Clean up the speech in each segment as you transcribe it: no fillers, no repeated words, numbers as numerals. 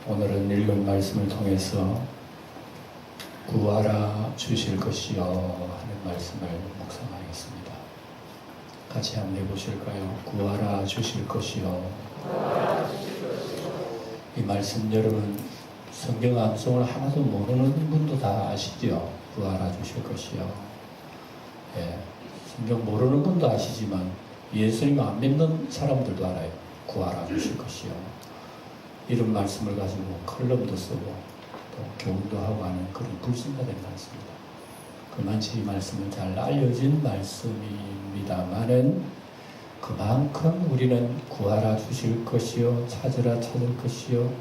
오늘은 읽은 말씀을 통해서 구하라 주실 것이요 하는 말씀을 묵상하겠습니다. 같이 한번 해보실까요? 구하라 주실 것이요. 이 말씀 여러분 성경 암송을 하나도 모르는 분도 다 아시죠? 구하라 주실 것이요. 예, 성경 모르는 분도 아시지만 예수님 안 믿는 사람들도 알아요. 구하라 주실 것이요. 이런 말씀을 가지고 컬럼도 쓰고 또 교훈도 하고 하는 그런 불신자된 말씀입니다. 그만치 이 말씀은 잘 알려진 말씀입니다만은 그만큼 우리는 구하라 주실 것이요, 찾으라 찾을 것이요,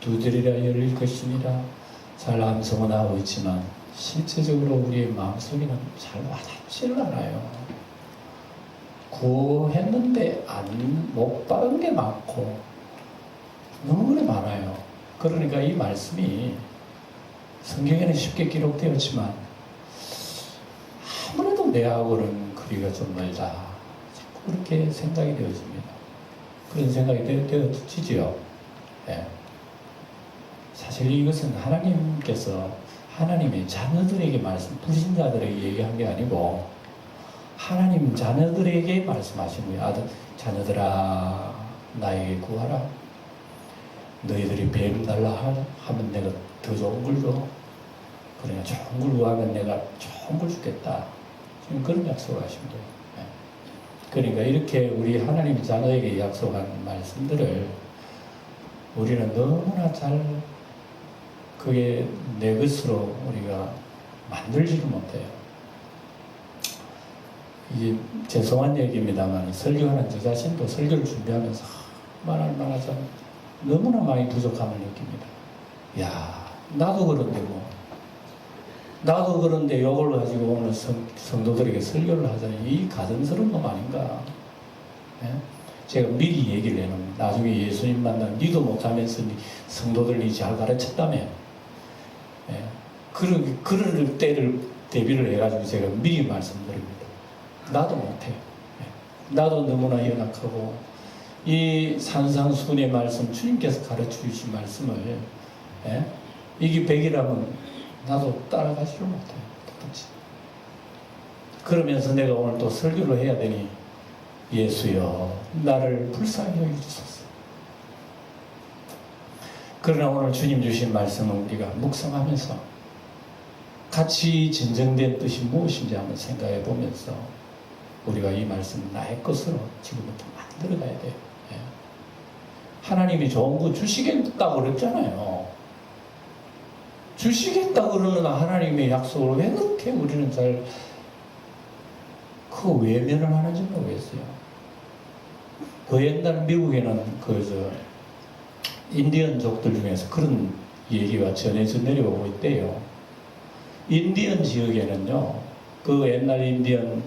두드리라 열릴 것이니라 잘 암송은 하고 있지만 실제적으로 우리의 마음속에는 잘 와닿지를 않아요. 구했는데 못 받은 게 많고 너무 많아요. 그러니까 이 말씀이 성경에는 쉽게 기록되었지만 아무래도 내하고는 거리가 좀 멀다. 자꾸 그렇게 생각이 되어집니다. 그런 생각이 되어지지요. 네. 사실 이것은 하나님께서 하나님의 자녀들에게 불신자들에게 얘기한 게 아니고 하나님 자녀들에게 말씀하신 거예요. 아들, 자녀들아 나에게 구하라. 너희들이 뱀 달라 하면 내가 더 좋은 걸 줘. 그러니까 좋은 걸 구하면 내가 좋은 걸 주겠다. 지금 그런 약속을 하신 거예요. 그러니까 이렇게 우리 하나님 자녀에게 약속한 말씀들을 우리는 너무나 잘 그게 내 것으로 우리가 만들지를 못해요. 이게 죄송한 얘기입니다만 설교하는 저 자신도 설교를 준비하면서 말할 참 너무나 많이 부족함을 느낍니다. 야, 나도 그런데 나도 그런데 이걸 가지고 오늘 성도들에게 설교를 하자니 이 가증스러운 놈 아닌가? 예? 제가 미리 얘기를 해놓으면 나중에 예수님 만나면 니도 못하면서 성도들이 잘 가르쳤다며. 예? 그럴 때를 대비를 해가지고 제가 미리 말씀드립니다. 나도 못해. 예? 나도 너무나 연약하고 이 산상수훈의 말씀, 주님께서 가르쳐 주신 말씀을 예? 이게 100이라면 나도 따라가지를 못해요. 그렇지? 그러면서 내가 오늘 또 설교를 해야 되니 예수여 나를 불쌍히 여겨주소서. 그러나 오늘 주님 주신 말씀은 우리가 묵상하면서 같이 진정된 뜻이 무엇인지 한번 생각해 보면서 우리가 이 말씀 나의 것으로 지금부터 만들어 가야 돼요. 예. 하나님이 좋은 거 주시겠다고 그랬잖아요. 주시겠다고 그러는 하나님의 약속을 왜 그렇게 우리는 잘 그 외면을 하는지 모르겠어요. 그 옛날 미국에는 인디언족들 중에서 그런 얘기가 전해져 내려오고 있대요. 인디언 지역에는요, 그 옛날 인디언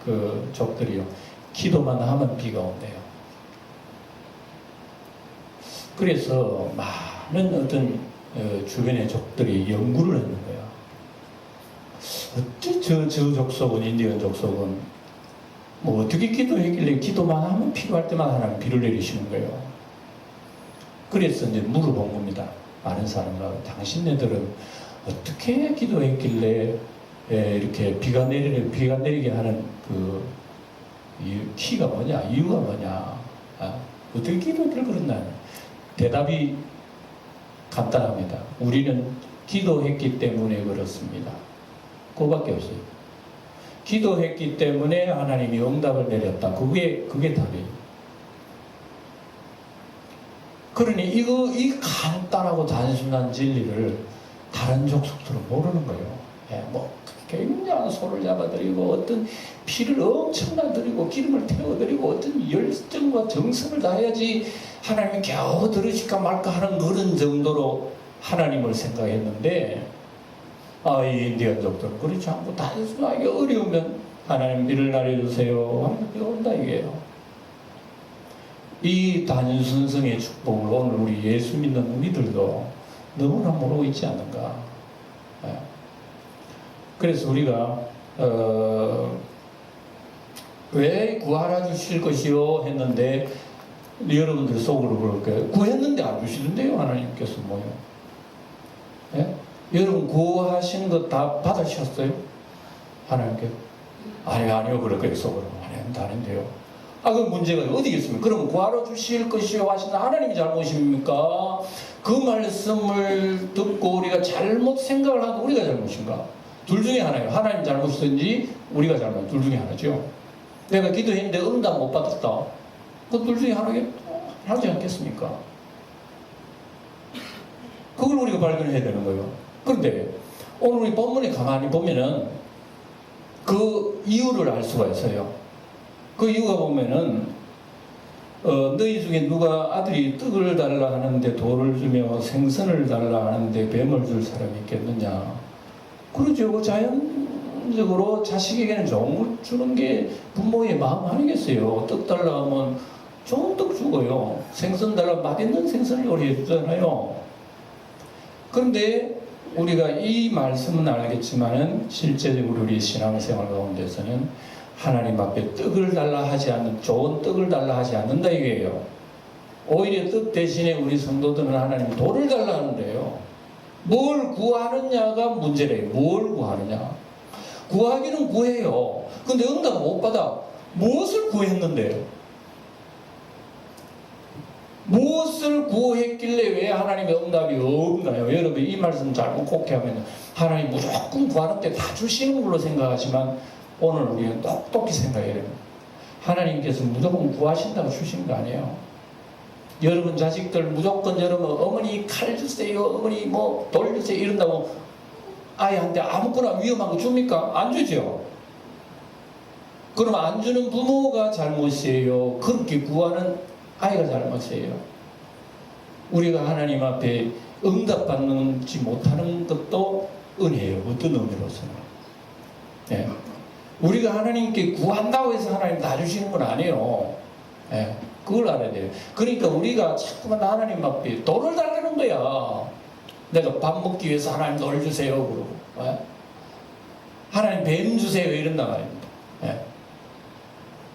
그 족들이요, 기도만 하면 비가 온대요. 그래서 많은 어떤 주변의 족들이 연구를 했는 거야. 어째 저 족속은, 인디언 족속은 뭐 어떻게 기도했길래 기도만 하면 필요할 때마다 하나님 비를 내리시는 거예요. 그래서 이제 물어본 겁니다. 많은 사람들하고 당신네들은 어떻게 기도했길래 이렇게 비가 내리게 하는 그 키가 뭐냐, 이유가 뭐냐, 어떻게 기도를 그랬나? 대답이 간단합니다. 우리는 기도했기 때문에 그렇습니다. 그거밖에 없어요. 기도했기 때문에 하나님이 응답을 내렸다. 그게 답이에요. 그러니 이 간단하고 단순한 진리를 다른 족속들은 모르는 거예요. 예, 뭐 굉장한 소를 잡아드리고 어떤 피를 엄청나 드리고 기름을 태워드리고 어떤 열정과 정성을 다해야지 하나님이 겨우 들으실까 말까 하는 그런 정도로 하나님을 생각했는데 이 인디언족들은 그렇지 않고 단순하게 어려우면 하나님 비를 내려주세요 하면 비가 온다 이게요. 이 단순성의 축복을 오늘 우리 예수 믿는 우리들도 너무나 모르고 있지 않는가. 예. 그래서 우리가 왜 구하라 주실 것이요 했는데 여러분들 속으로 그럴 거예요. 구했는데 안 주시는데요 하나님께서 뭐요? 예? 여러분 구하신 것 다 받으셨어요? 하나님께? 아니요 그렇게 속으로 다른데요. 그 문제가 어디겠습니까? 그럼 구하러 주실 것이요 하시는 하나님이 잘못입니까? 그 말씀을 듣고 우리가 잘못 생각을 하고 우리가 잘못인가? 둘 중에 하나예요. 하나님 잘못이든지 우리가 잘못, 둘 중에 하나죠. 내가 기도했는데 응답 못 받았다. 그 둘 중에 하나지 않겠습니까? 그걸 우리가 발견해야 되는 거예요. 그런데 오늘 우리 본문에 가만히 보면은 그 이유를 알 수가 있어요. 그 이유가 보면은 너희 중에 누가 아들이 떡을 달라 하는데 돌을 주며 생선을 달라 하는데 뱀을 줄 사람이 있겠느냐. 그러죠. 자연적으로 자식에게는 좋은 걸 주는 게 부모의 마음 아니겠어요. 떡 달라 하면 좋은 떡 주고요. 생선 달라 맛있는 생선을 요리해 주잖아요. 그런데 우리가 이 말씀은 알겠지만은 실제적으로 우리 신앙생활 가운데서는 하나님 앞에 떡을 달라 하지 않는, 좋은 떡을 달라 하지 않는다 이거예요. 오히려 떡 대신에 우리 성도들은 하나님 돌을 달라 하는데요. 뭘 구하느냐가 문제래요. 뭘 구하느냐. 구하기는 구해요. 근데 응답 못 받아. 무엇을 구했는데요? 무엇을 구했길래 왜 하나님의 응답이 없나요? 여러분 이 말씀 잘못 곡해하면 하나님 무조건 구하는 때 다 주시는 걸로 생각하지만 오늘 우리는 똑똑히 생각해야 됩니다. 하나님께서 무조건 구하신다고 주시는 거 아니에요. 여러분 자식들 무조건 여러분 어머니 칼 주세요, 어머니 뭐 돌 주세요 이런다고 아이한테 아무거나 위험한 거 줍니까? 안 주죠. 그럼 안 주는 부모가 잘못이에요? 그렇게 구하는 아이가 잘못이에요? 우리가 하나님 앞에 응답받지 못하는 것도 은혜예요. 어떤 의미로서는. 네. 우리가 하나님께 구한다고 해서 하나님 다 주시는 건 아니에요. 네. 그걸 알아야 돼요. 그러니까 우리가 자꾸만 하나님 앞에 돌을 달라는 거야. 내가 밥 먹기 위해서 하나님 돌 주세요 그러고 네. 하나님 뱀 주세요 이런단 말입니다. 네.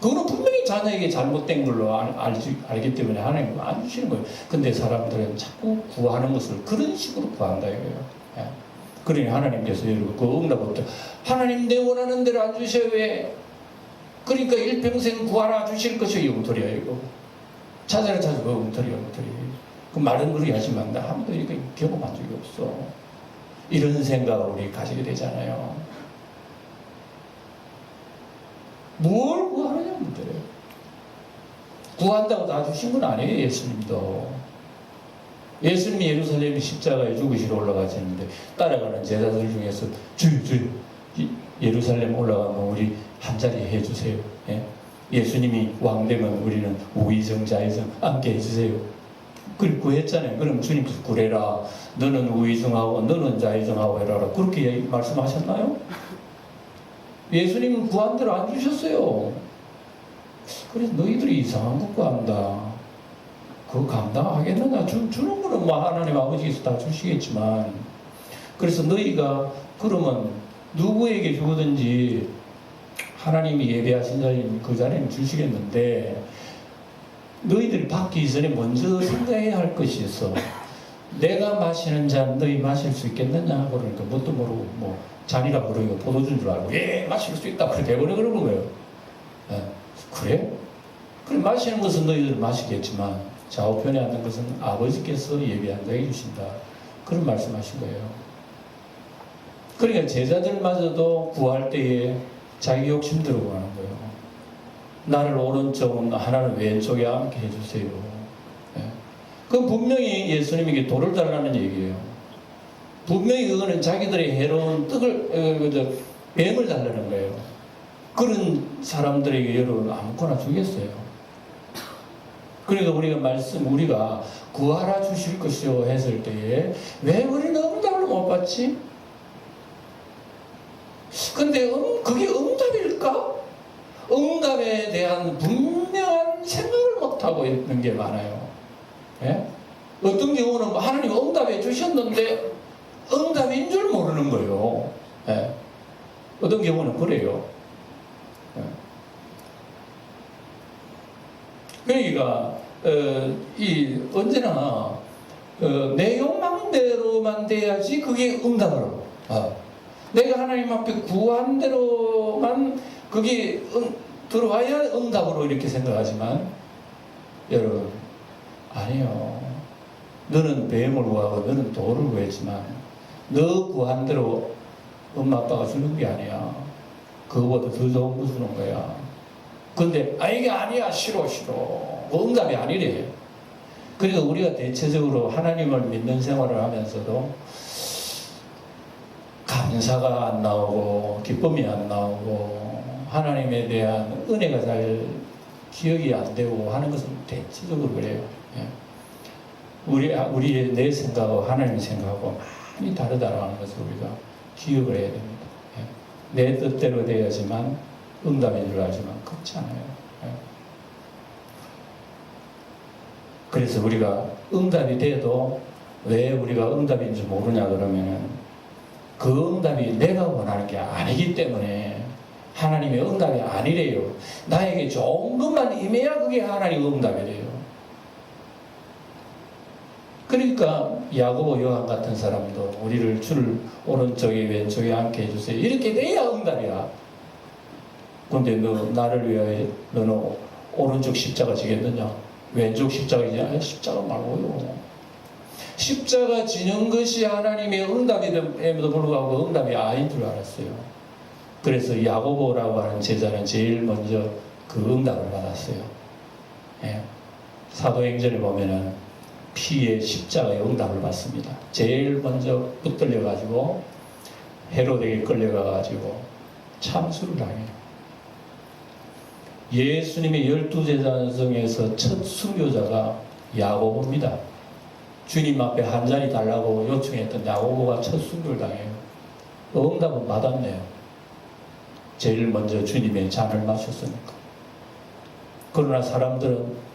그거는 분명히 자녀에게 잘못된 걸로 알기 때문에 하나님 안 주시는 거예요. 근데 사람들은 자꾸 구하는 것을 그런 식으로 구한다 이거예요. 네. 그러니 하나님께서 여러분 그 응답 없다. 하나님 내 원하는 대로 안 주셔 왜? 그러니까 일평생 구하라 주실 것이 엉터리야 이거. 찾아라 찾아봐 엉터리야 엉터리. 그 말은 그렇게 하지만 나 한 번도 이렇게 경험한 적이 없어. 이런 생각을 우리 가지게 되잖아요. 뭘 구하느냐 문제예요. 구한다고 다 주신 건 아니에요. 예수님도. 예수님이 예루살렘 십자가에 죽으시러 올라가셨는데 따라가는 제자들 중에서 주여 예루살렘 올라가면 우리 한 자리 해주세요. 예? 예수님이 왕되면 우리는 우의정 좌의정 함께 해주세요. 그걸 구했잖아요. 그럼 주님께서 구래라. 너는 우의정하고 너는 좌의정하고 해라라. 그렇게 말씀하셨나요? 예수님은 구한 대로 안 주셨어요. 그래서 너희들이 이상한 것 구한다. 그거 감당하겠느냐? 주는 거는 뭐 하나님 아버지께서 다 주시겠지만 그래서 너희가 그러면 누구에게 주든지 하나님이 예배하신 자리는 그 자리는 주시겠는데 너희들이 받기 이전에 먼저 생각해야 할 것이 있어. 내가 마시는 잔 너희 마실 수 있겠느냐? 그러니까 뭣도 모르고 뭐 잔이라 그러니까 포도주인 줄 알고 예 마실 수 있다 그래 대번에 그러는 거예요. 예. 그래? 그래 마시는 것은 너희들 마시겠지만 좌우편에 앉는 것은 아버지께서 예비한 자에게 주신다. 그런 말씀하신 거예요. 그러니까 제자들마저도 구할 때에 자기 욕심대로 구하는 거예요. 나를 오른쪽, 하나는 왼쪽에 앉게 해주세요. 예. 그건 분명히 예수님에게 돌을 달라는 얘기예요. 분명히 그거는 자기들의 해로운 뱀을 달라는 거예요. 그런 사람들에게 여러분 아무거나 주겠어요. 그러니까 우리가 구하라 주실 것이요 했을 때에 왜 우리는 응답을 못 받지? 근데 그게 응답일까? 응답에 대한 분명한 생각을 못하고 있는 게 많아요. 예? 어떤 경우는 하나님 응답해 주셨는데 응답인 줄 모르는 거예요. 예? 어떤 경우는 그래요. 예? 그러니까 언제나 내 욕망 구한 대로만 돼야지 그게 응답으로. 내가 하나님 앞에 구한 대로만 그게 들어와야 응답으로 이렇게 생각하지만 여러분 아니요. 너는 뱀을 구하고 너는 돌을 구했지만 너 구한 대로 엄마 아빠가 주는 게 아니야. 그거보다 더 좋은 거 주는 거야. 근데 이게 아니야. 싫어. 응답이 아니래. 그러니까 우리가 대체적으로 하나님을 믿는 생활을 하면서도 감사가 안 나오고 기쁨이 안 나오고 하나님에 대한 은혜가 잘 기억이 안 되고 하는 것은 대체적으로 그래요. 우리의 내 생각하고 하나님의 생각하고 많이 다르다는 것을 우리가 기억을 해야 됩니다. 내 뜻대로 되어야지만 응답인 줄 알지만 그렇지 않아요. 그래서 우리가 응답이 돼도 왜 우리가 응답인 줄 모르냐 그러면은 그 응답이 내가 원하는 게 아니기 때문에 하나님의 응답이 아니래요. 나에게 좋은 것만 임해야 그게 하나님의 응답이래요. 그러니까 야고보 요한 같은 사람도 우리를 줄 오른쪽에 왼쪽에 앉게 해주세요. 이렇게 돼야 응답이야. 근데 너 나를 위하여 너는 오른쪽 십자가 지겠느냐? 왼쪽 십자가이지? 십자가 말고요. 십자가 지는 것이 하나님의 응답임에도 불구하고 응답이 아닌 줄 알았어요. 그래서 야고보라고 하는 제자는 제일 먼저 그 응답을 받았어요. 사도행전에 보면은 피의 십자가의 응답을 받습니다. 제일 먼저 붙들려가지고 헤로데에게 끌려가가지고 참수를 당해요. 예수님의 12제자 중에서 첫 순교자가 야고보입니다. 주님 앞에 한 자리 달라고 요청했던 야고보가 첫 순교를 당해요. 응답은 받았네요. 제일 먼저 주님의 잔을 마셨으니까. 그러나 사람들은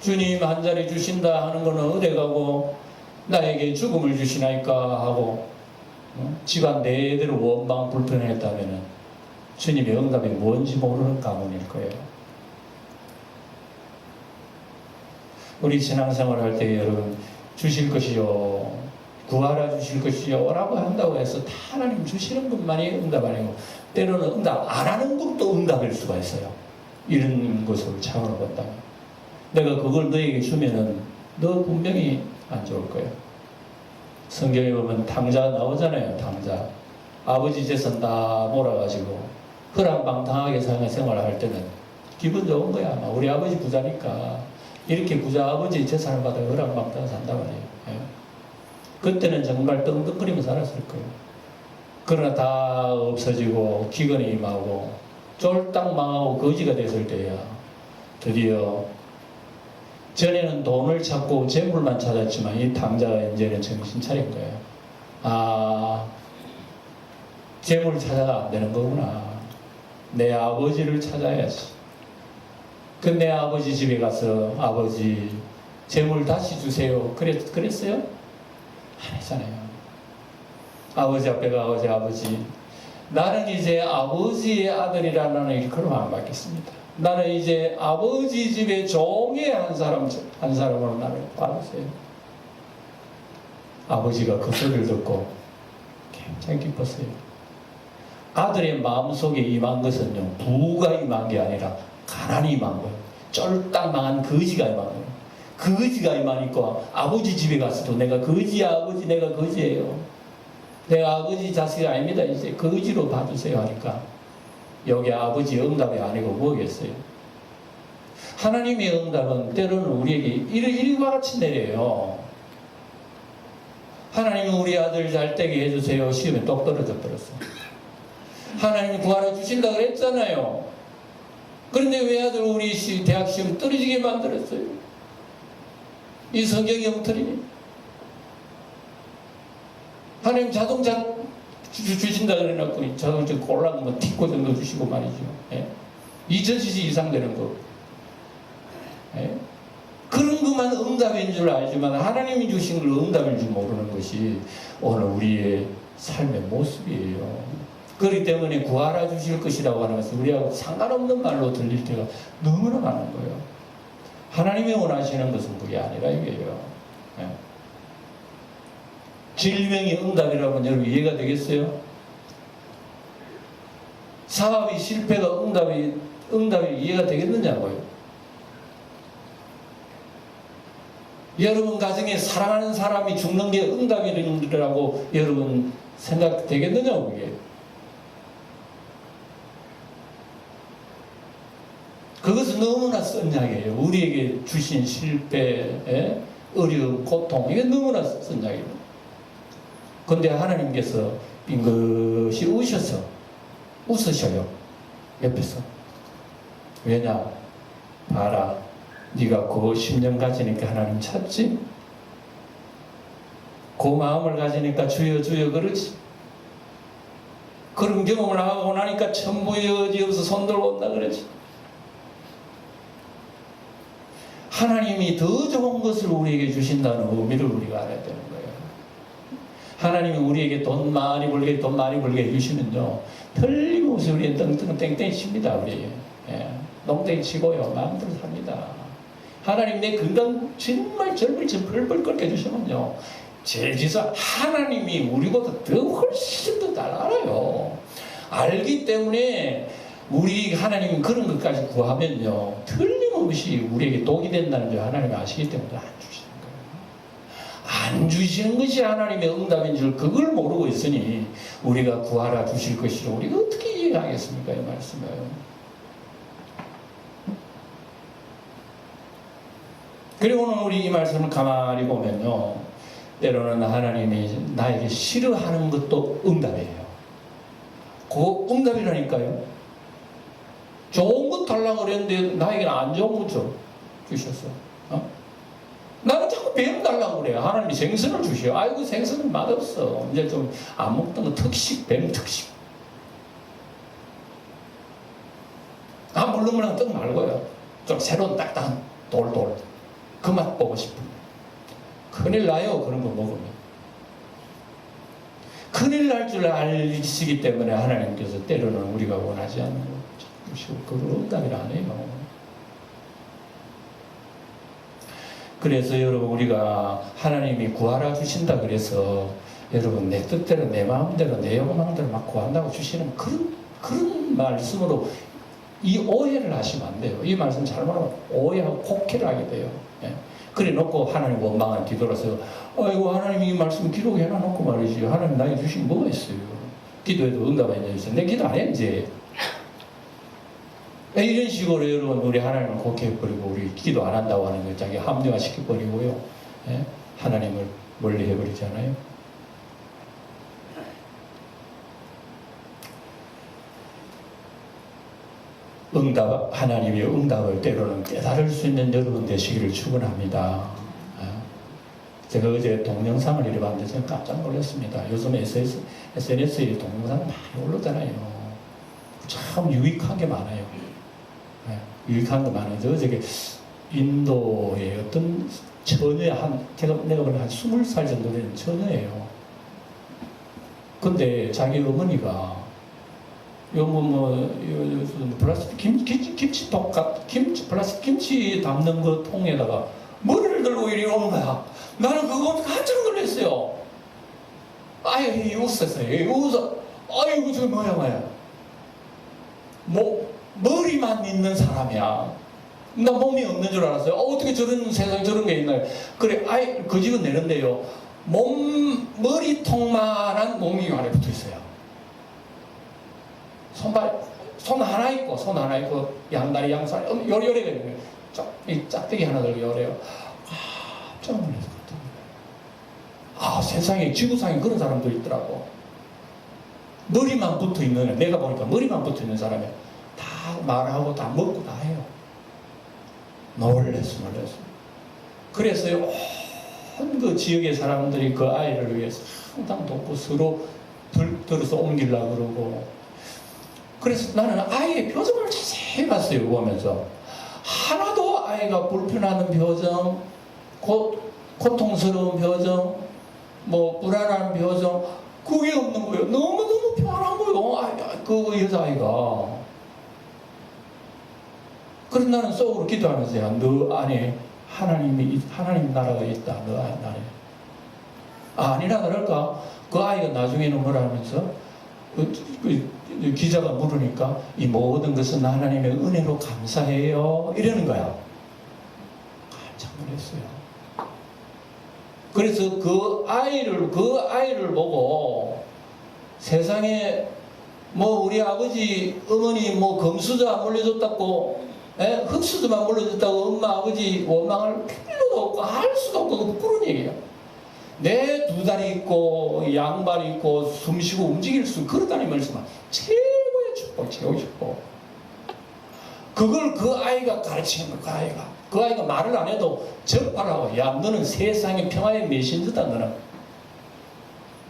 주님 한 자리 주신다 하는 거는 어디 가고 나에게 죽음을 주시나이까 하고 집안 내대로 원망 불편했다면 주님의 응답이 뭔지 모르는 가문일 거예요. 우리 신앙생활 할 때 여러분 주실 것이요 구하라 주실 것이요 라고 한다고 해서 다 하나님 주시는 것만이 응답 아니고 때로는 응답 안 하는 것도 응답일 수가 있어요. 이런 것을 차원을 본다면 내가 그걸 너에게 주면은 너 분명히 안 좋을 거예요. 성경에 보면 탕자 나오잖아요. 탕자 아버지 재산 다 몰아가지고 허랑방탕하게 생활을 할 때는 기분 좋은 거야. 우리 아버지 부자니까 이렇게 부자 아버지 재산을 받아 허랑방탕 산다 말이에요. 그때는 정말 떵떵거리며 살았을 거예요. 그러나 다 없어지고 기근이 임하고 쫄딱 망하고 거지가 됐을 때야 드디어 전에는 돈을 찾고 재물만 찾았지만 이 탕자가 이제는 정신 차린 거예요. 재물을 찾아가 안 되는 거구나. 내 아버지를 찾아야지. 내 아버지 집에 가서 아버지 재물 다시 주세요. 그랬어요? 안 했잖아요. 아버지 앞에 가서 아버지 나는 이제 아버지의 아들이라는 일컬음 안 받겠습니다. 나는 이제 아버지 집의 종의 한 사람으로 나를 봐주세요. 아버지가 그 소리를 듣고 굉장히 기뻤어요. 아들의 마음속에 임한 것은요 부가 임한 게 아니라 가난이 임한 거예요. 쫄딱 망한 거지가 임한 거예요. 거지가 임하니까 아버지 집에 갔어도 내가 거지야 아버지 내가 거지예요. 내가 아버지 자식이 아닙니다. 이제 거지로 봐주세요 하니까 여기 아버지의 응답이 아니고 뭐겠어요? 하나님의 응답은 때로는 우리에게 일과 같이 내려요. 하나님은 우리 아들 잘 되게 해주세요. 시험에 똑 떨어져 버렸어. 하나님이 구하라 주신다 그랬잖아요. 그런데 왜 아들 우리 대학 시험 떨어지게 만들었어요? 이 성경이 엉터리니? 하나님 자동차 주신다 그래놓고 자동차 꼴랑 뭐 티코 정도 주시고 말이죠. 2000cc 이상 되는 거. 그런 것만 응답인 줄 알지만 하나님이 주신 걸 응답인 줄 모르는 것이 오늘 우리의 삶의 모습이에요. 그렇기 때문에 구하라 주실 것이라고 하는 것은 우리하고 상관없는 말로 들릴 때가 너무나 많은 거예요. 하나님이 원하시는 것은 그게 아니라 이게요. 질병이 응답이라면 여러분 이해가 되겠어요? 사업이 실패가 응답이 이해가 되겠느냐고요? 여러분 가정에 사랑하는 사람이 죽는 게 응답이라고 여러분 생각되겠느냐고 그게? 그것은 너무나 쓴 약이에요. 우리에게 주신 실패, 어려움, 고통, 이게 너무나 쓴 약이에요. 그런데 하나님께서 빙긋이 웃으셔요. 옆에서. 왜냐? 봐라. 네가 그 10년 가지니까 하나님 찾지? 그 마음을 가지니까 주여 주여 그러지? 그런 경험을 하고 나니까 천부여지어서 손들고 온다 그러지? 하나님이 더 좋은 것을 우리에게 주신다는 의미를 우리가 알아야 되는 거예요. 하나님이 우리에게 돈 많이 벌게 해주시면요, 틀림없이 우리의 땡땡 땡땡 칩니다. 우리 농땡이 치고요, 마음대로 삽니다. 하나님 내 건강 정말 젊을 적 펄펄 끓게 해주시면요, 제지사 하나님이 우리보다 더 훨씬 더 잘 알아요. 알기 때문에 우리 하나님이 그런 것까지 구하면요, 틀림없이 우리에게 독이 된다는 줄 하나님이 아시기 때문에 안 주시는 거예요. 안 주시는 것이 하나님의 응답인 줄 그걸 모르고 있으니 우리가 구하라 주실 것이로 우리가 어떻게 이해하겠습니까? 이 말씀을. 그리고 오늘 우리 이 말씀을 가만히 보면요, 때로는 하나님이 나에게 싫어하는 것도 응답이에요. 그거 응답이라니까요. 좋은 것 달라고 그랬는데 나에게는 안 좋은 거 주셨어. 나는 자꾸 뱀 달라고 그래요. 하나님이 생선을 주셔. 아이고 생선은 맛없어. 이제 좀 안 먹던 거 특식, 뱀 특식. 물렁물렁 떡 말고요. 좀 새로운 딱딱한 돌돌. 그 맛 보고 싶은 거예요. 큰일 나요. 그런 거 먹으면. 큰일 날 줄 알시기 때문에 하나님께서 때로는 우리가 원하지 않는 거 그걸 응답이라 안 해요. 그래서 여러분 우리가 하나님이 구하라 주신다 그래서 여러분 내 뜻대로 내 마음대로 내 욕망대로 막 구한다고 주시는 그런 말씀으로 이 오해를 하시면 안 돼요. 이 말씀 잘못하면 오해하고 곡해를 하게 돼요. 그래 놓고 하나님 원망한 뒤돌아서 아이고 하나님 이 말씀 기록해 놔놓고 말이지 하나님 나에게 주신 뭐가 있어요. 기도해도 응답 안 해주세요. 내 기도 안 해 이제. 이런 식으로 여러분 우리 하나님을 곡해버리고 우리 기도 안 한다고 하는 걸 자기 합리화 시켜버리고요, 하나님을 멀리 해버리잖아요. 하나님의 응답을 때로는 깨달을 수 있는 여러분 되시기를 축원합니다. 제가 어제 동영상을 이래 봤는데 제가 깜짝 놀랐습니다. 요즘 SNS에 동영상 많이 올라오잖아요. 참 유익한 게 많아요. 유익한 거 많아요. 어저께 인도의 어떤 처녀 내가 보는 한 20살 정도 되는 처녀예요. 근데 자기 어머니가 플라스틱 플라스틱 김치 담는 거 통에다가 머리를 들고 이리 오는 거야. 나는 그거 깜짝 놀랐어요. 아유, 웃었어요. 아이고, 저거 뭐야. 머리만 있는 사람이야. 나 몸이 없는 줄 알았어요. 어떻게 저런 세상에 저런 게 있나요? 그래, 그 집은 내는데요. 머리통만한 몸이 안에 붙어 있어요. 손 하나 있고, 양다리, 양살, 요래가 있는 거예요. 이 짝대기 하나 들고 요래요. 깜짝 놀랐어. 세상에, 지구상에 그런 사람도 있더라고. 머리만 붙어 있는, 내가 보니까 머리만 붙어 있는 사람이 다 말하고 다 먹고 다 해요. 놀랬어. 그래서요, 온 그 지역의 사람들이 그 아이를 위해서 항상 돕고 서로 들어서 옮기려고 그러고. 그래서 나는 아이의 표정을 자세히 봤어요, 보면서. 하나도 아이가 불편하는 표정, 고통스러운 표정, 불안한 표정, 그게 없는 거예요. 너무너무 편안한 거예요. 그 여자아이가. 그래서 나는 속으로 기도하면서요. 너 안에 하나님 나라가 있다. 너 안에. 아니라 그럴까? 그 아이가 나중에는 뭐라 하면서 기자가 물으니까 이 모든 것은 하나님의 은혜로 감사해요 이러는 거야. 깜짝 놀랐어요. 그래서 그 아이를 보고 세상에 뭐 우리 아버지 어머니 뭐 금수저 물려줬다고 흙수저만 물려줬다고 엄마 아버지 원망할 필요도 없고 할 수도 없고 부끄러운 얘기야. 내 두 다리 있고 양발이 있고 숨쉬고 움직일 수 그렇다는 말씀은 최고의 축복, 최고의 축복. 그걸 그 아이가 가르치는 거야. 그 아이가 말을 안 해도 접하라고. 야, 너는 세상의 평화의 메신저다. 너는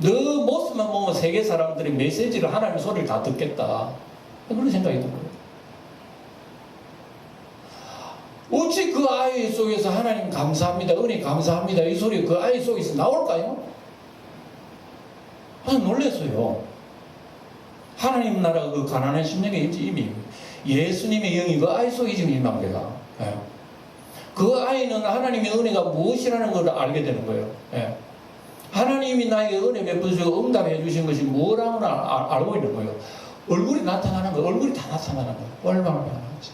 너 모습만 보면 세계 사람들이 메시지를 하나님의 소리를 다 듣겠다. 그런 생각이 든 거예요. 어찌 그 아이 속에서 하나님 감사합니다, 은혜 감사합니다 이 소리 그 아이 속에서 나올까요? 그래서 놀랐어요. 하나님 나라가 그 가난한 심령에 이미 예수님의 영이 그 아이 속에 지금 임한 거야. 그 아이는 하나님의 은혜가 무엇이라는 걸 알게 되는 거예요. 하나님이 나에게 은혜 베푸시고 응답해 주신 것이 뭐라고 알고 있는 거예요. 얼굴이 나타나는 거예요. 얼굴이 다 나타나는 거예요. 얼마나 많은지.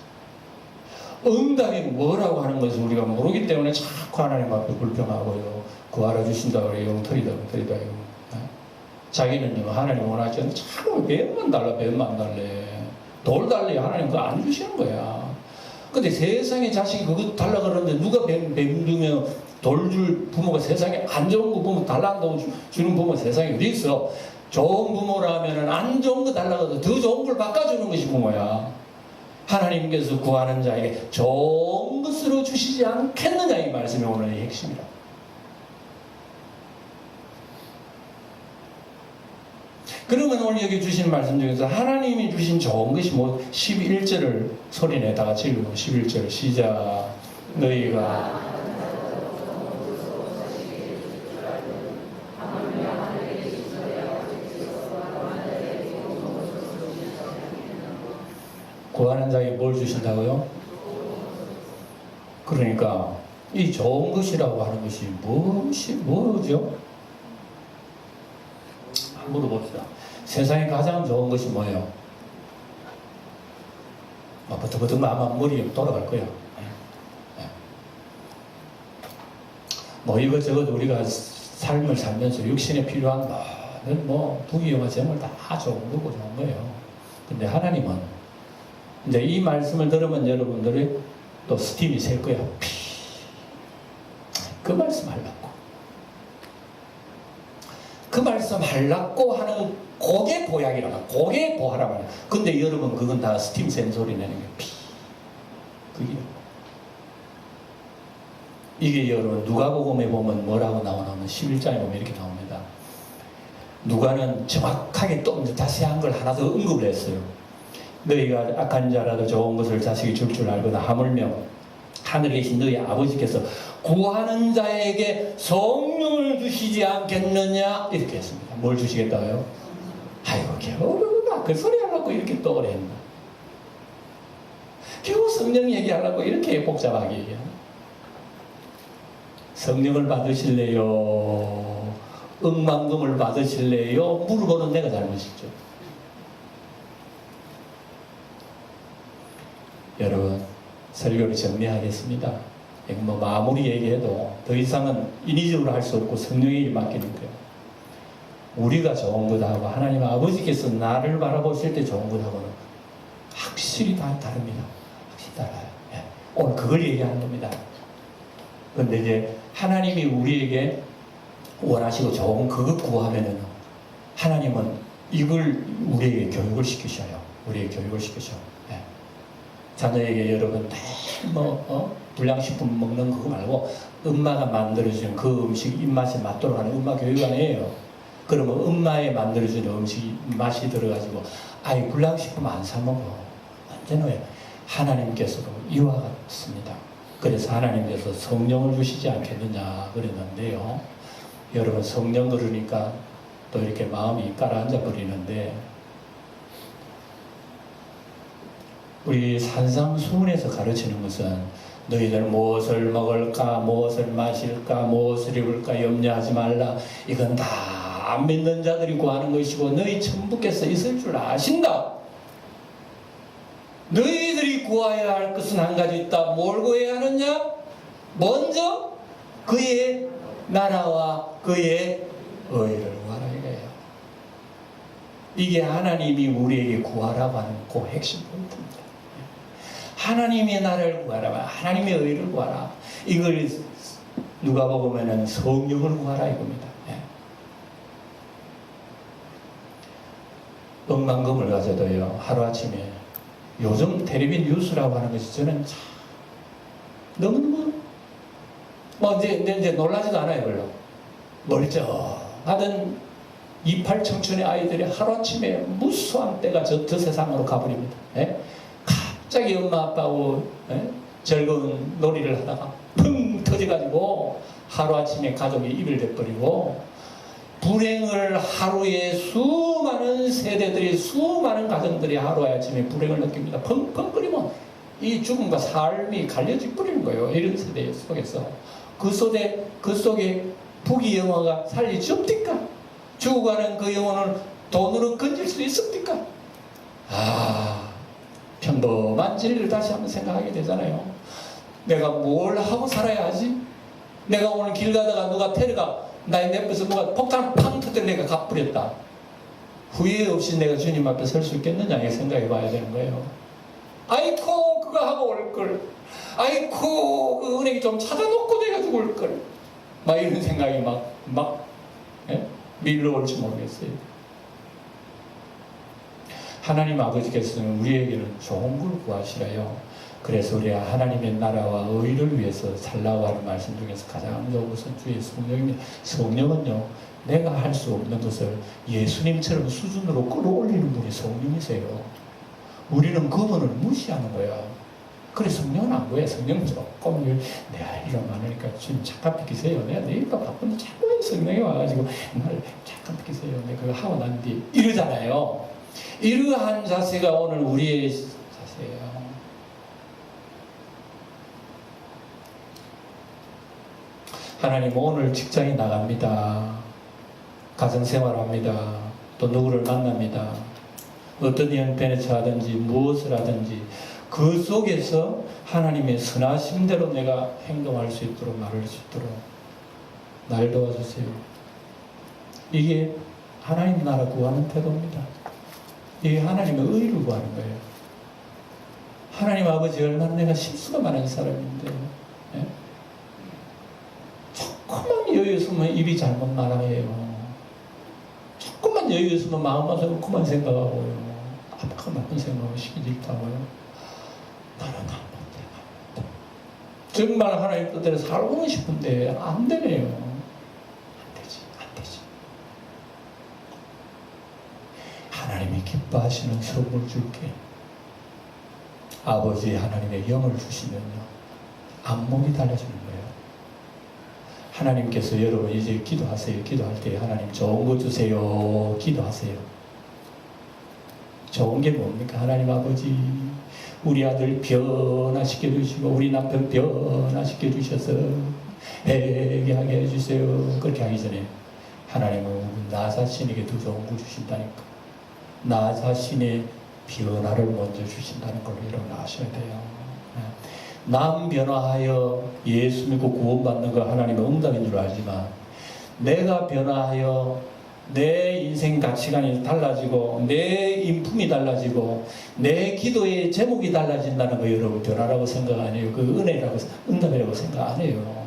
응답이 뭐라고 하는 것을 우리가 모르기 때문에 자꾸 하나님 앞에 불평하고요. 구하라 주신다고 그래요. 영털이다. 자기는요, 하나님 원하지 않는데 자꾸 배만 달라, 배만 달래. 돌 달래. 하나님 그거 안 주시는 거야. 근데 세상에 자식이 그거 달라 그러는데 누가 뱀 주면 돌 줄 부모가 세상에 안 좋은 거 보면 달라고 주는 부모 세상에 어디 있어? 좋은 부모라면 안 좋은 거 달라고 더 좋은 걸 바꿔주는 것이 부모야. 하나님께서 구하는 자에게 좋은 것으로 주시지 않겠느냐 이 말씀이 오늘의 핵심이다. 그러면 오늘 여기 주신 말씀 중에서 하나님이 주신 좋은 것이 뭐 11절을 소리내 다 같이 읽고 11절 시작. 너희가 구하는 자에게 뭘 주신다고요? 그러니까 이 좋은 것이라고 하는 것이 뭐죠? 물어봅시다. 세상에 가장 좋은 것이 뭐예요? 버떡버떡 아마 머리 돌아갈 거예요. 뭐 이것저것 우리가 삶을 살면서 육신에 필요한 뭐 부귀영화 재물 다 좋은 거고 좋은 거예요. 근데 하나님은 이제 이 말씀을 들으면 여러분들이 또 스팀이 셀 거야. 그 말씀 하려고. 그 말씀 하려고 하는 그게 보약이라고. 그게 보하라고 하는. 근데 여러분 그건 다 스팀 센 소리 내는 게 그게. 이게 여러분 누가복음에 보면 뭐라고 나오냐면 11장에 보면 이렇게 나옵니다. 누가는 정확하게 또 자세한 걸 하나 더 언급을 했어요. 너희가 악한 자라도 좋은 것을 자식이 줄 알거나 하물며 하늘에 계신 너희 아버지께서 구하는 자에게 성령을 주시지 않겠느냐 이렇게 했습니다. 뭘 주시겠다고요? 아이고 겨우 그 소리 하려고 이렇게 또 오래 했나. 겨우 성령 얘기하려고 이렇게 복잡하게 얘기하나. 성령을 받으실래요? 억만금을 받으실래요? 물어보는 내가 잘못이죠. 여러분 설교를 정리하겠습니다. 뭐 마무리 얘기해도 더 이상은 인위적으로 할 수 없고 성령의 일 맡기는 거예요. 우리가 좋은 것하고 하나님 아버지께서 나를 바라보실 때 좋은 것하고는 확실히 다 다릅니다. 확실히 달라요. 오늘 그걸 얘기하는 겁니다. 그런데 이제 하나님이 우리에게 원하시고 좋은 그것 구하면은 하나님은 이걸 우리에게 교육을 시키셔요. 우리에게 교육을 시키셔요. 자녀에게 여러분 불량식품 먹는 그거 말고 엄마가 만들어주는 그 음식 입맛에 맞도록 하는 엄마 교육 아니에요. 그러면 엄마에 만들어주는 음식 맛이 들어가지고 아이 불량식품 안 사 먹어. 완전 왜 하나님께서도 이와 같습니다. 그래서 하나님께서 성령을 주시지 않겠느냐 그랬는데요. 여러분 성령 그러니까 또 이렇게 마음이 가라앉아 버리는데 우리 산상수훈에서 가르치는 것은 너희들 무엇을 먹을까, 무엇을 마실까, 무엇을 입을까 염려하지 말라. 이건 다 안 믿는 자들이 구하는 것이고 너희 천부께서 있을 줄 아신다. 너희들이 구하여야 할 것은 한 가지 있다. 뭘 구해야 하느냐? 먼저 그의 나라와 그의 의를 구하라 이거예요. 이게 하나님이 우리에게 구하라고 하는 그 핵심 포인트입니다. 하나님의 나라를 구하라, 하나님의 의를 구하라. 이걸 누가 보면은 성령을 구하라 이겁니다. 억만금을 가져도요, 하루아침에 요즘 텔레비 뉴스라고 하는 것이 저는 참 너무너무 이제 놀라지도 않아요. 별로 멀쩡하던 28 청춘의 아이들이 하루아침에 무수한 때가 저 세상으로 가버립니다. 갑자기 엄마 아빠하고 즐거운 놀이를 하다가 펑 터져가지고 하루아침에 가족이 입을 대버리고 불행을 하루에 수많은 세대들이 수많은 가정들이 하루아침에 불행을 느낍니다. 펑펑 끓이면 이 죽음과 삶이 갈려져 버리는 거예요. 이런 세대 속에서 그 속에 부귀 영화가 살릴 수 없니까? 죽어가는 그 영혼을 돈으로 건질 수 있습니까? 평범한 진리를 다시 한번 생각하게 되잖아요. 내가 뭘 하고 살아야 하지? 내가 오늘 길 가다가 누가 테러가 나의 뇌에서 뭐가 폭탄 팡 터뜨려 내가 갚으렸다. 후회 없이 내가 주님 앞에 설 수 있겠느냐 이 생각해 봐야 되는 거예요. 아이고 그거 하고 올걸. 아이고 그 은행이 좀 찾아놓고 내가 죽을 걸. 막 이런 생각이 막 밀려올지 모르겠어요. 하나님 아버지께서는 우리에게는 좋은 걸 구하시라요. 그래서 우리가 하나님의 나라와 의를 위해서 살라고 하는 말씀 중에서 가장 좋은 것은 주의 성령입니다. 성령은요, 내가 할 수 없는 것을 예수님처럼 수준으로 끌어올리는 분이 성령이세요. 우리는 그분을 무시하는 거야. 그래 성령은 안 구해. 성령은 조금 내가 할 일이 많으니까 주님 잠깐 비키세요. 내가 내일도 바쁜데 자꾸 성령이 와가지고 나를 잠깐 비키세요. 내가 그거 하고 난 뒤 이러잖아요. 이러한 자세가 오늘 우리의 자세예요. 하나님 오늘 직장에 나갑니다. 가정생활합니다. 또 누구를 만납니다. 어떤 형편에 처하든지 무엇을 하든지 그 속에서 하나님의 선하심대로 내가 행동할 수 있도록 말할 수 있도록 날 도와주세요. 이게 하나님 나라 구하는 태도입니다. 이게 하나님의 의를 구하는 거예요. 하나님 아버지 얼마나 내가 실수가 많은 사람인데 조금만 여유 있으면 입이 잘못 말아요. 조금만 여유 있으면 마음만 그만 생각하고요. 나쁜 생각하고 시기 질타고요. 나는 안 못해. 정말 하나님 뜻대로 살고 싶은데 안 되네요. 안 되지. 하나님이 기뻐하시는 선물 줄게. 아버지 하나님의 영을 주시면요. 안목이 달라지는 거예요. 하나님께서 여러분 이제 기도하세요. 기도할 때 하나님 좋은 거 주세요. 기도하세요. 좋은 게 뭡니까? 하나님 아버지 우리 아들 변화시켜 주시고 우리 남편 변화시켜 주셔서 회개하게 해주세요. 그렇게 하기 전에 하나님은 나 자신에게 더 좋은 거 주신다니까. 나 자신의 변화를 먼저 주신다는 걸 여러분 아셔야 돼요. 남 변화하여 예수 믿고 구원받는 거 하나님의 응답인 줄 알지만 내가 변화하여 내 인생 가치관이 달라지고 내 인품이 달라지고 내 기도의 제목이 달라진다는 거 여러분 변화라고 생각 안 해요. 그 은혜라고 응답이라고 생각 안 해요.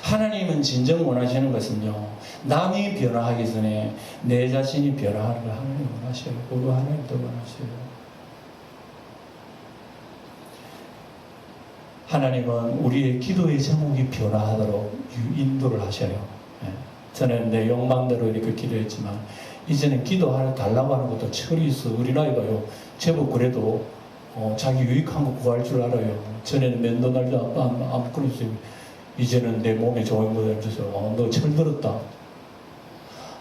하나님은 진정 원하시는 것은요, 남이 변화하기 전에 내 자신이 변화하는 걸 하나님 원하셔요. 그거 하나님도 원하셔요. 하나님은 우리의 기도의 제목이 변화하도록 인도를 하셔요. 저는 내 욕망대로 이렇게 기도했지만 이제는 달라고 하는 것도 철이 있어. 어린아이가요 제법 그래도 자기 유익한 거 구할 줄 알아요. 전에는 맨도날드 안 끊었어요. 이제는 내 몸에 좋은 거 주세요. 너 철들었다.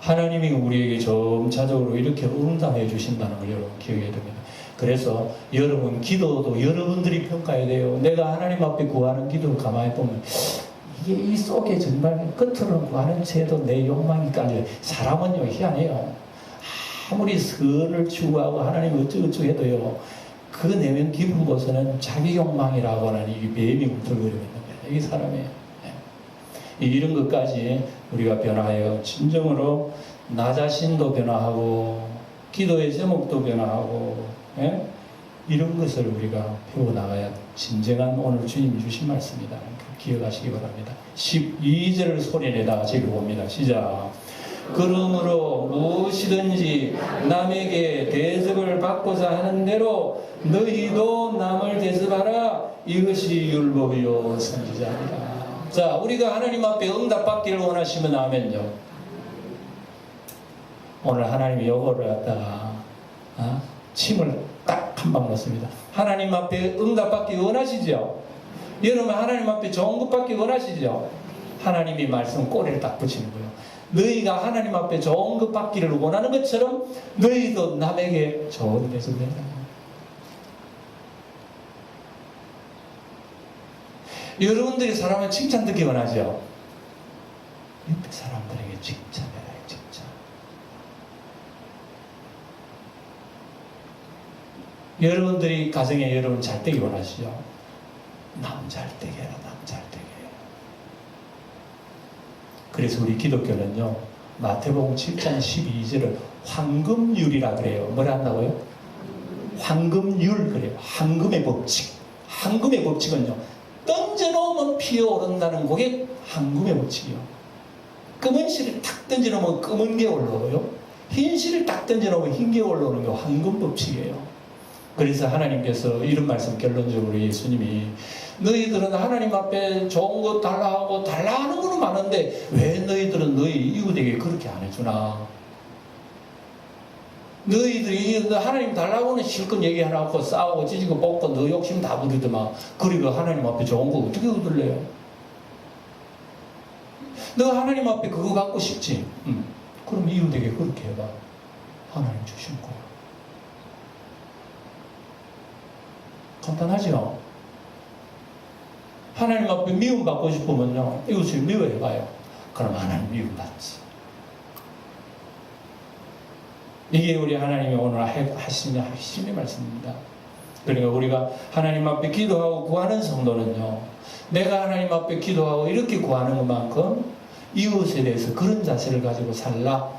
하나님이 우리에게 점차적으로 이렇게 응답해 주신다는 걸 여러분 기억해야 됩니다. 그래서 여러분 기도도 여러분들이 평가해야 돼요. 내가 하나님 앞에 구하는 기도를 가만히 보면 이게 이 속에 정말 끝으로는 구하는 채도 내 욕망이 깔려. 사람은요 희한해요. 아무리 선을 추구하고 하나님 어쩌고저쩌고 해도요 그 내면 깊은 곳에는 자기 욕망이라고 하는 이 뱀이 움틀거리고 있는 거예요. 이 사람이 이런 것까지 우리가 변화하여 진정으로 나 자신도 변화하고 기도의 제목도 변화하고 이런 것을 우리가 배워나가야 진정한 오늘 주님이 주신 말씀이다. 기억하시기 바랍니다. 12절을 소리내다가 읽어봅니다. 시작. 그러므로 무엇이든지 남에게 대접을 받고자 하는 대로 너희도 남을 대접하라. 이것이 율법이요 선지자니라. 자, 우리가 하나님 앞에 응답받기를 원하시면 아멘요. 오늘 하나님이 요거를 갖다가 침을 딱 한 방 넣습니다. 하나님 앞에 응답받기 원하시죠? 여러분 하나님 앞에 좋은 것 받기 원하시죠? 하나님이 말씀 꼬리를 딱 붙이는 거예요. 너희가 하나님 앞에 좋은 것 받기를 원하는 것처럼 너희도 남에게 좋은 것을 내라. 여러분들이 사람을 칭찬 듣기 원하죠? 옆에 사람들에게 칭찬해라. 칭찬. 여러분들이 가정에 여러분 잘 되기 원하시죠? 남 잘 되게 해라. 남 잘 되게 해라. 그래서 우리 기독교는요 마태복음 7장 12절을 황금률이라 그래요. 뭐라 한다고요? 황금률 그래요. 황금의 법칙. 황금의 법칙은요 던져놓으면 피어오른다는 그게 황금의 법칙이요. 검은 실을 탁 던져놓으면 검은 게 올라오요. 흰 실을 딱 던져놓으면 흰 게 올라오는 게 황금 법칙이에요. 그래서 하나님께서 이런 말씀 결론적으로 예수님이 너희들은 하나님 앞에 좋은 것 달라하고 달라하는 거는 많은데 왜 너희들은 너희 이웃에게 그렇게 안 해주나? 너희들이 하나님 달라고는 실컷 얘기해놓고 싸우고 찢고 뽑고 너 욕심 다 부리더만 그리고 하나님 앞에 좋은 거 어떻게 얻을래요? 너 하나님 앞에 그거 갖고 싶지? 그럼 이웃에게 그렇게 해봐. 하나님 주신 거야. 간단하죠? 하나님 앞에 미움받고 싶으면요 이웃을 미워해봐요. 그럼 하나님 미움받지. 이게 우리 하나님이 오늘 하시는 핵심의 말씀입니다. 그러니까 우리가 하나님 앞에 기도하고 구하는 성도는요 내가 하나님 앞에 기도하고 이렇게 구하는 것만큼 이웃에 대해서 그런 자세를 가지고 살라.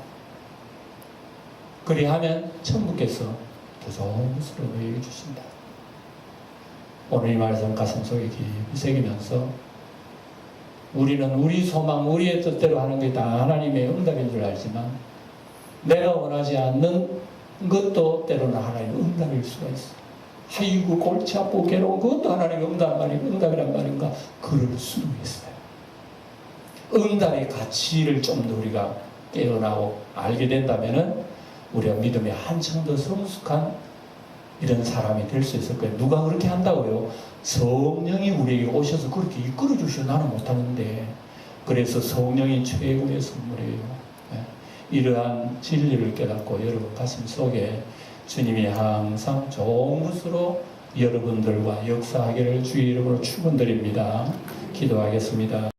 그리하면 천국께서 더 좋은 것으로 너희에게 주신다. 오늘 이 말씀 가슴속에 깊이 새기면서 우리는 우리 소망, 우리의 뜻대로 하는 게 다 하나님의 응답인 줄 알지만 내가 원하지 않는 것도 때로는 하나님의 응답일 수가 있어. 아이고 골치 아프고 괴로운 그것도 하나님의 응답이란 말인가? 그럴 수도 있어요. 응답의 가치를 좀 더 우리가 깨어나고 알게 된다면은 우리가 믿음이 한층 더 성숙한 이런 사람이 될 수 있을 거예요. 누가 그렇게 한다고요? 성령이 우리에게 오셔서 그렇게 이끌어 주셔. 나는 못하는데. 그래서 성령이 최고의 선물이에요. 이러한 진리를 깨닫고 여러분 가슴 속에 주님이 항상 좋은 것으로 여러분들과 역사하기를 주의 이름으로 축원드립니다. 기도하겠습니다.